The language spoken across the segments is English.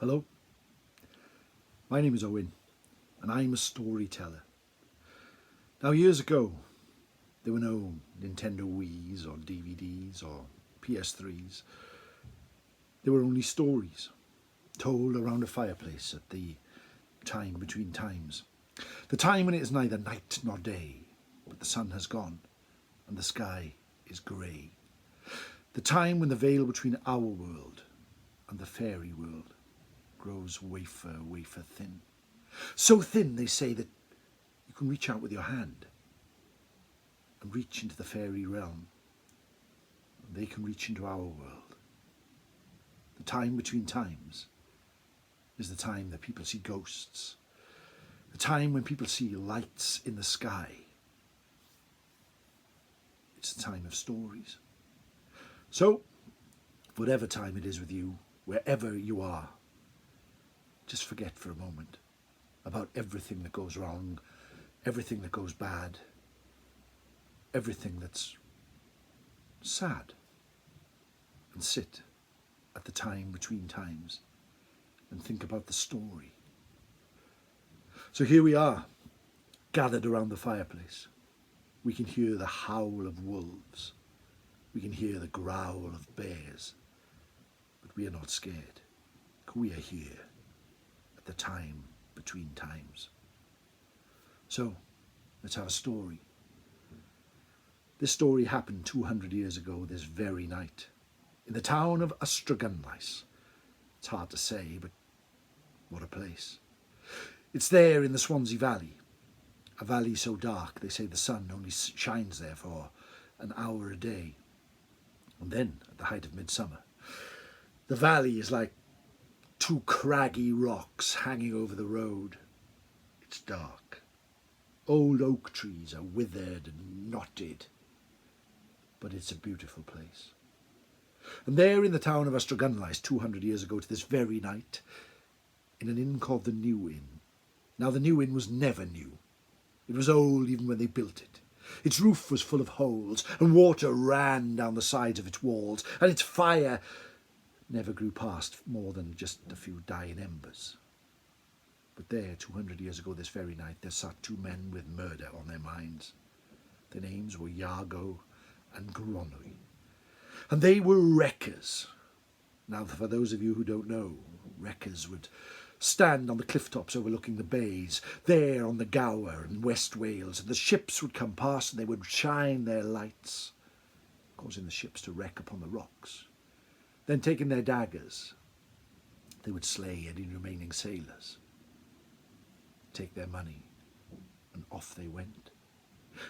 Hello, my name is Owen and I'm a storyteller. Now years ago there were no Nintendo Wii's or DVDs or PS3s. There were only stories told around a fireplace at the time between times. The time when it is neither night nor day, but the sun has gone and the sky is grey. The time when the veil between our world and the fairy world grows wafer thin. So thin, they say, that you can reach out with your hand and reach into the fairy realm. And they can reach into our world. The time between times is the time that people see ghosts. The time when people see lights in the sky. It's the time of stories. So, whatever time it is with you, wherever you are, just forget for a moment about everything that goes wrong, everything that goes bad, everything that's sad, and sit at the time between times and think about the story. So here we are, gathered around the fireplace. We can hear the howl of wolves. We can hear the growl of bears. But we are not scared. We are here at the time between times. So, let's have a story. This story happened 200 years ago this very night, in the town of Gunlice. It's hard to say, but what a place. It's there in the Swansea Valley, a valley so dark they say the sun only shines there for an hour a day. And then, at the height of midsummer, the valley is like two craggy rocks hanging over the road. It's dark. Old oak trees are withered and knotted. But it's a beautiful place. And there in the town of Gunlice 200 years ago to this very night, in an inn called the New Inn. Now the New Inn was never new. It was old even when they built it. Its roof was full of holes and water ran down the sides of its walls, and its fire never grew past more than just a few dying embers. But there, 200 years ago this very night, there sat two men with murder on their minds. Their names were Iago and Gronwy, and they were wreckers. Now, for those of you who don't know, wreckers would stand on the cliff tops overlooking the bays, there on the Gower in West Wales, and the ships would come past and they would shine their lights, causing the ships to wreck upon the rocks. Then, taking their daggers, they would slay any remaining sailors, take their money, and off they went.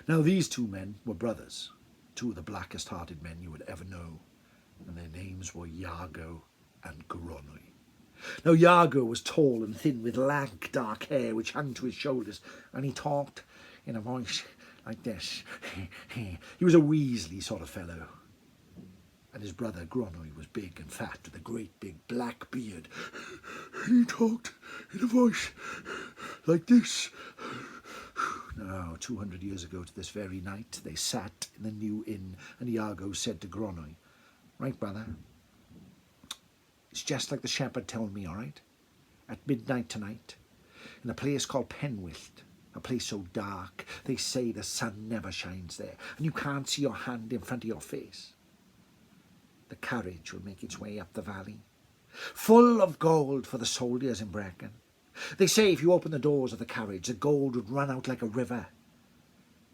Now these two men were brothers, two of the blackest hearted men you would ever know, and their names were Iago and Gronwy. Now Iago was tall and thin with lank dark hair which hung to his shoulders, and he talked in a voice like this. He was a Weasley sort of fellow. And his brother Gronwy was big and fat with a great big black beard. He talked in a voice like this. Now, 200 years ago to this very night, they sat in the New Inn, and Iago said to Gronwy, "Right, brother, it's just like the shepherd told me, all right? At midnight tonight, in a place called Penwyllt, a place so dark, they say the sun never shines there, and you can't see your hand in front of your face. The carriage will make its way up the valley, full of gold for the soldiers in Brecon. They say if you open the doors of the carriage, the gold would run out like a river.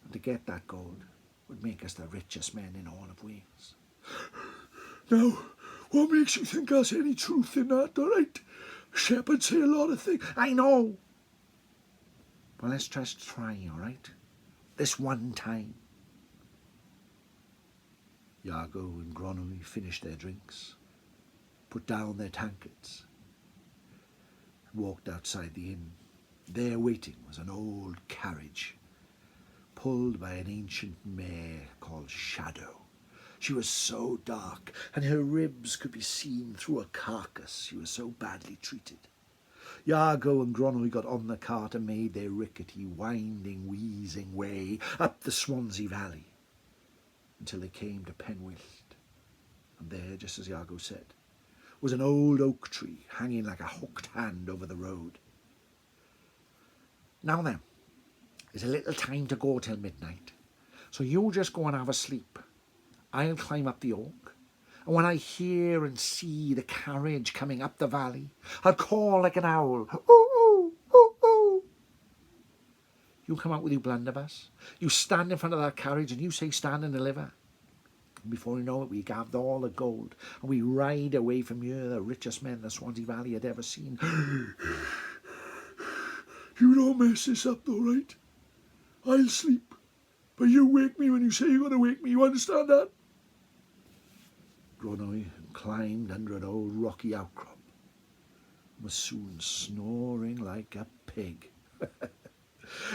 And to get that gold would make us the richest men in all of Wales." Now, what makes you think there's any truth in that, all right? Shepherds say a lot of things. I know. Well, let's just try, all right? This one time. Iago and Gronwy finished their drinks, put down their tankards, and walked outside the inn. There waiting was an old carriage, pulled by an ancient mare called Shadow. She was so dark, and her ribs could be seen through a carcass. She was so badly treated. Iago and Gronwy got on the cart and made their rickety, winding, wheezing way up the Swansea Valley until they came to Penwyllt. And there, just as Iago said, was an old oak tree hanging like a hooked hand over the road. "Now then, there's a little time to go till midnight, so you just go and have a sleep. I'll climb up the oak, and when I hear and see the carriage coming up the valley, I'll call like an owl, 'Ooh, ooh, ooh, ooh.' You come out with your blunderbuss, you stand in front of that carriage and you say, 'Stand and deliver.' And before you know it, we gather all the gold and we ride away from here, the richest men the Swansea Valley had ever seen." "You don't mess this up though, right? I'll sleep, but you wake me when you say you're going to wake me, you understand that?" Gronwy climbed under an old rocky outcrop and was soon snoring like a pig.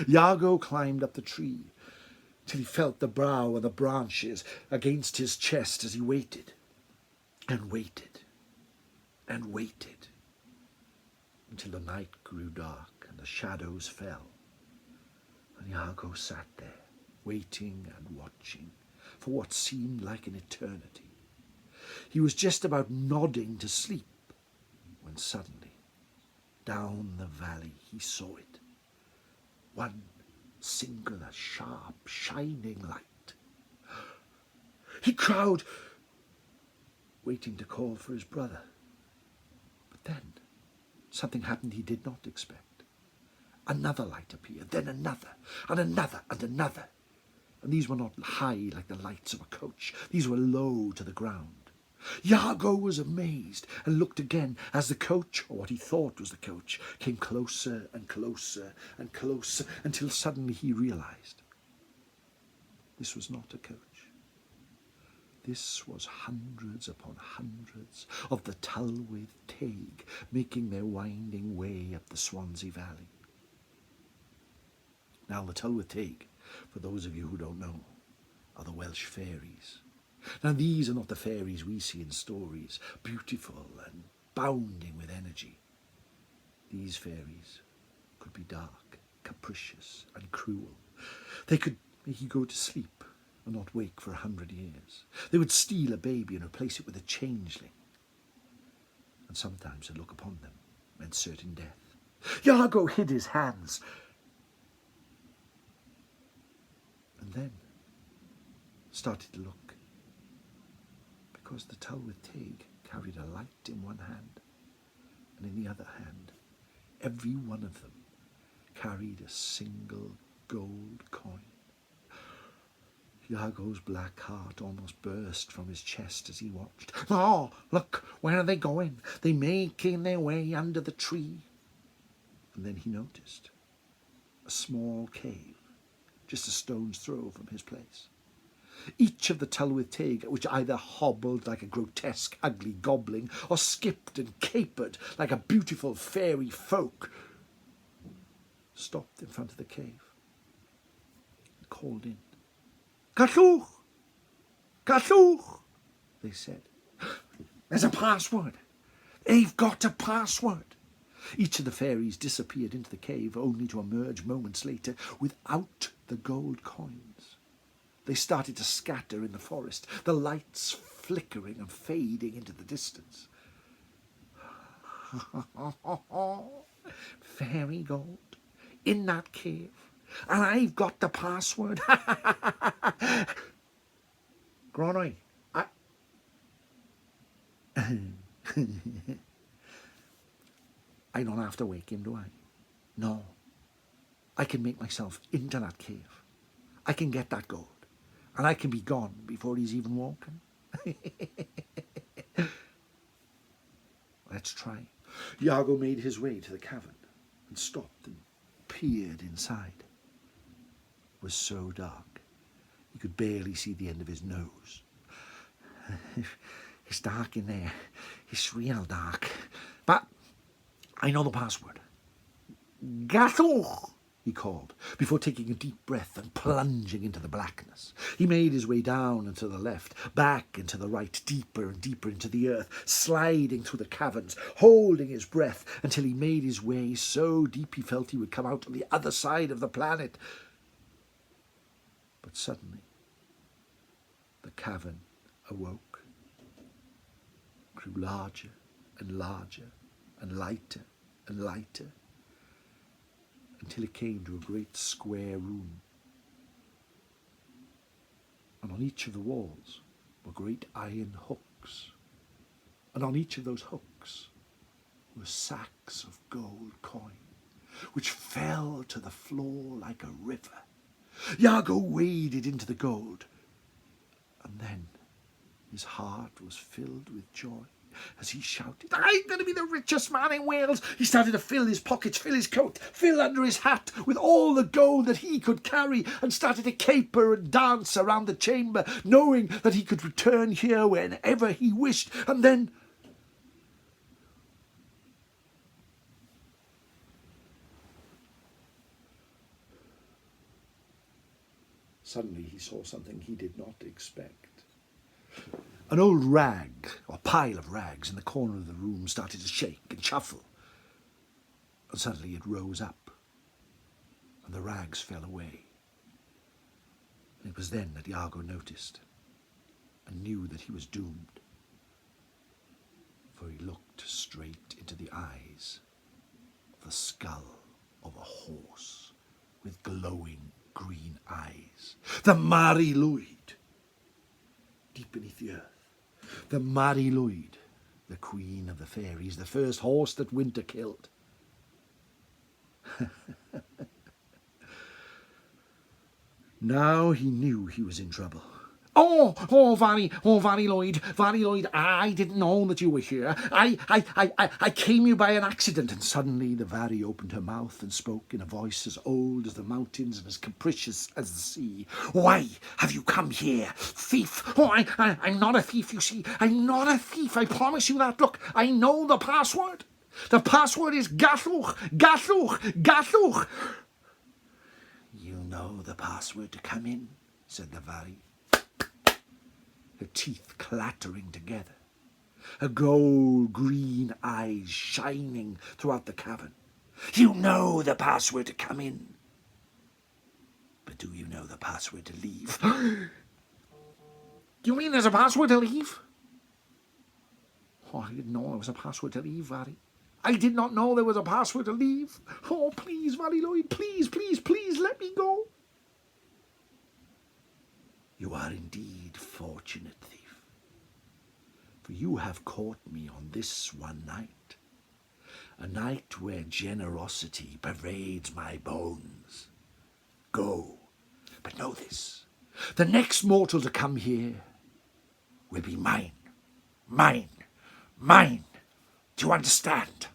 Iago climbed up the tree till he felt the brow and the branches against his chest as he waited and waited and waited until the night grew dark and the shadows fell. And Iago sat there, waiting and watching for what seemed like an eternity. He was just about nodding to sleep when suddenly, down the valley, he saw it. One singular, sharp, shining light. He crowed, waiting to call for his brother. But then something happened he did not expect. Another light appeared, then another, and another, and another. And these were not high like the lights of a coach. These were low to the ground. Iago was amazed and looked again as the coach, or what he thought was the coach, came closer and closer and closer until suddenly he realised this was not a coach. This was hundreds upon hundreds of the Penwyllt Teig making their winding way up the Swansea Valley. Now the Penwyllt Teig, for those of you who don't know, are the Welsh fairies. Now these are not the fairies we see in stories, beautiful and bounding with energy. These fairies could be dark, capricious and cruel. They could make you go to sleep and not wake for 100 years. They would steal a baby and replace it with a changeling. And sometimes a look upon them meant certain death. Iago hid his hands and then started to look, because the Penwyllt Teig carried a light in one hand, and in the other hand, every one of them carried a single gold coin. Iago's black heart almost burst from his chest as he watched. "Oh, look, where are they going? They're making their way under the tree." And then he noticed a small cave, just a stone's throw from his place. Each of the Penwyllt Teig, which either hobbled like a grotesque, ugly goblin, or skipped and capered like a beautiful fairy folk, stopped in front of the cave and called in. "Callwch! Callwch!" they said. "There's a password. They've got a password." Each of the fairies disappeared into the cave, only to emerge moments later without the gold coins. They started to scatter in the forest, the lights flickering and fading into the distance. "Fairy gold in that cave, and I've got the password." "Gronwy, I don't have to wake him, do I? No, I can make myself into that cave. I can get that gold, and I can be gone before he's even woken." "Let's try." Iago made his way to the cavern and stopped and peered inside. It was so dark he could barely see the end of his nose. "It's dark in there. It's real dark. But I know the password." "Gallwch!" he called, before taking a deep breath and plunging into the blackness. He made his way down and to the left, back and to the right, deeper and deeper into the earth, sliding through the caverns, holding his breath until he made his way so deep he felt he would come out on the other side of the planet. But suddenly, the cavern awoke, grew larger and larger and lighter and lighter, until it came to a great square room. And on each of the walls were great iron hooks, and on each of those hooks were sacks of gold coin, which fell to the floor like a river. Iago waded into the gold, and then his heart was filled with joy as he shouted, "I'm going to be the richest man in Wales." He started to fill his pockets, fill his coat, fill under his hat with all the gold that he could carry, and started to caper and dance around the chamber, knowing that he could return here whenever he wished. And then suddenly he saw something he did not expect. An old rag, or pile of rags, in the corner of the room started to shake and shuffle. And suddenly it rose up, and the rags fell away. And it was then that Iago noticed and knew that he was doomed. For he looked straight into the eyes of the skull of a horse with glowing green eyes. The Mari Lwyd, deep beneath the earth. The Mari Lwyd, the queen of the fairies, the first horse that winter killed. Now he knew he was in trouble. Oh, Vary Lwyd, I didn't know that you were here. I came here by an accident." And suddenly the Vary opened her mouth and spoke in a voice as old as the mountains and as capricious as the sea. "Why have you come here, thief?" "Oh, I'm not a thief, you see. I'm not a thief, I promise you that. Look, I know the password. The password is Gallwch, Gallwch, Gallwch." "You know the password to come in," said the Vary, her teeth clattering together, her gold-green eyes shining throughout the cavern. "You know the password to come in. But do you know the password to leave?" "You mean there's a password to leave?" "Oh, I didn't know there was a password to leave, Vary. I did not know there was a password to leave. Oh, please, Vary Lwyd, please, please, please, let me go." "You are indeed fortunate, thief, for you have caught me on this one night, a night where generosity pervades my bones. Go, but know this, the next mortal to come here will be mine, mine, mine. Do you understand?"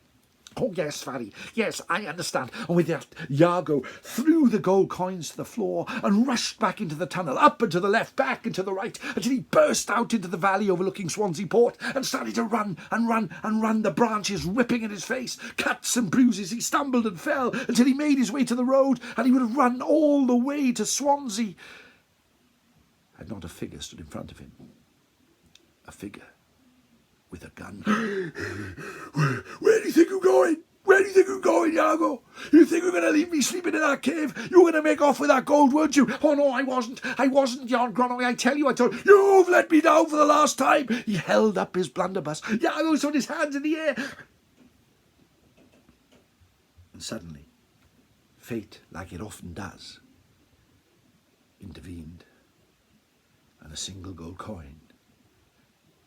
"Oh, yes, Vary, yes, I understand." And with that, Iago threw the gold coins to the floor and rushed back into the tunnel, up and to the left, back and to the right, until he burst out into the valley overlooking Swansea Port and started to run and run and run, the branches ripping in his face, cuts and bruises. He stumbled and fell until he made his way to the road, and he would have run all the way to Swansea had not a figure stood in front of him. A figure with a gun. Where do you think you're going? Where do you think you're going, Iago? You think you're going to leave me sleeping in that cave? You were going to make off with that gold, weren't you?" "Oh, no, I wasn't, Jan Gronwy. I told you. You've let me down for the last time." He held up his blunderbuss. Iago put his hands in the air. And suddenly, fate, like it often does, intervened, and a single gold coin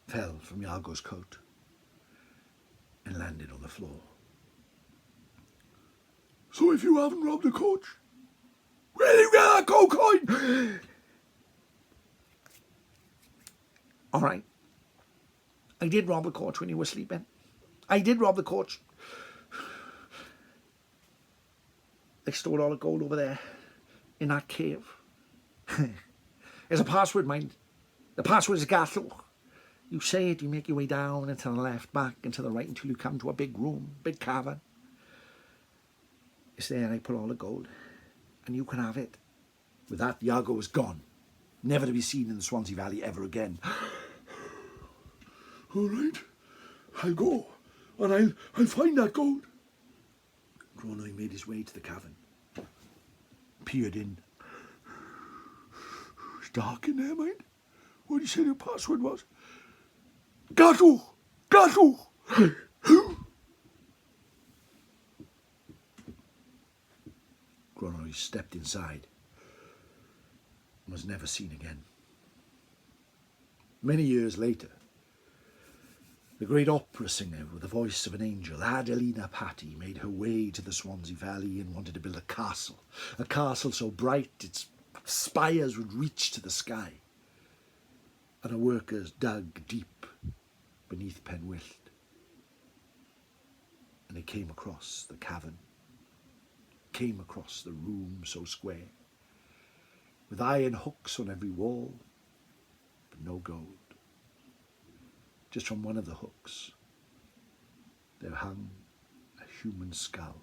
fell from Iago's coat and landed on the floor. "So if you haven't robbed the coach, where did you get that gold coin?" "All right, I did rob the coach when you were sleeping. I did rob the coach. They stole all the gold over there in that cave. There's a password, mind. The password is Gallwch. You say it, you make your way down and to the left, back and to the right until you come to a big room, big cavern. It's there I put all the gold, and you can have it." With that, Iago was gone, never to be seen in the Swansea Valley ever again. "All right, I'll go, and I'll find that gold." Gronwy made his way to the cavern, peered in. "It's dark in there, mind. What did you say the password was?" Gallwch, Gallwch. Gronwy stepped inside and was never seen again. Many years later, the great opera singer with the voice of an angel, Adelina Patti, made her way to the Swansea Valley and wanted to build a castle so bright its spires would reach to the sky. And her workers dug deep beneath Penwyllt, and they came across the cavern, came across the room so square, with iron hooks on every wall, but no gold. Just from one of the hooks, there hung a human skull.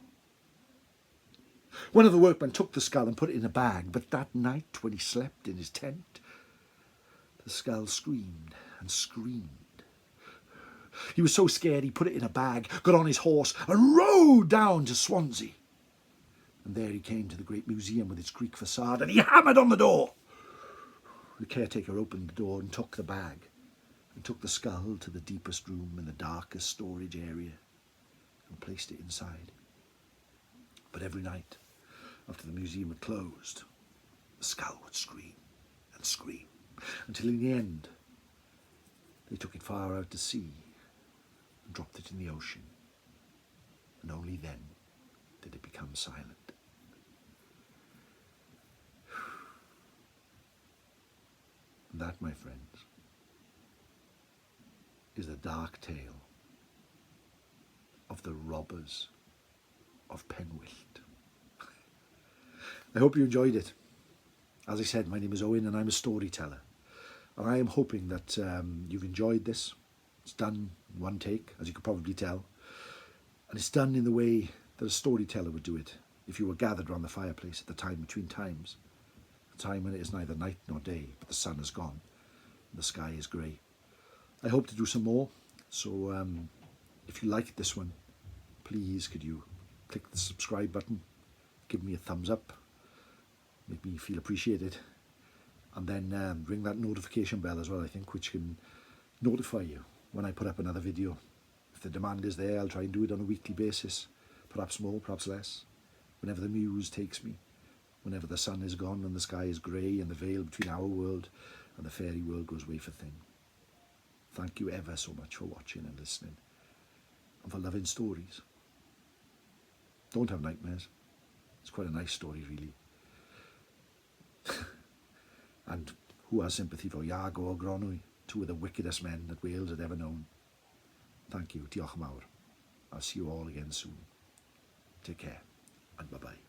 One of the workmen took the skull and put it in a bag, but that night when he slept in his tent, the skull screamed and screamed. He was so scared he put it in a bag, got on his horse and rode down to Swansea. And there he came to the great museum with its Greek facade, and he hammered on the door. The caretaker opened the door and took the bag, and took the skull to the deepest room in the darkest storage area and placed it inside. But every night, after the museum had closed, the skull would scream and scream, until in the end they took it far out to sea and dropped it in the ocean, and only then did it become silent. And that, my friends, is the dark tale of the robbers of Penwyllt. I hope you enjoyed it. As I said, my name is Owen and I'm a storyteller. And I am hoping that you've enjoyed this. It's done in one take, as you could probably tell. And it's done in the way that a storyteller would do it if you were gathered around the fireplace at the time between times. A time when it is neither night nor day, but the sun has gone and the sky is grey. I hope to do some more, so if you liked this one, please could you click the subscribe button, give me a thumbs up, make me feel appreciated, and then ring that notification bell as well, I think, which can notify you when I put up another video. If the demand is there, I'll try and do it on a weekly basis, perhaps more, perhaps less, whenever the muse takes me, whenever the sun is gone and the sky is grey and the veil between our world and the fairy world goes wafer thin. Thank you ever so much for watching and listening, and for loving stories. Don't have nightmares. It's quite a nice story, really. And who has sympathy for Iago or Gronwy, two of the wickedest men that Wales had ever known? Thank you. Diolch yn fawr. I'll see you all again soon. Take care, and bye-bye.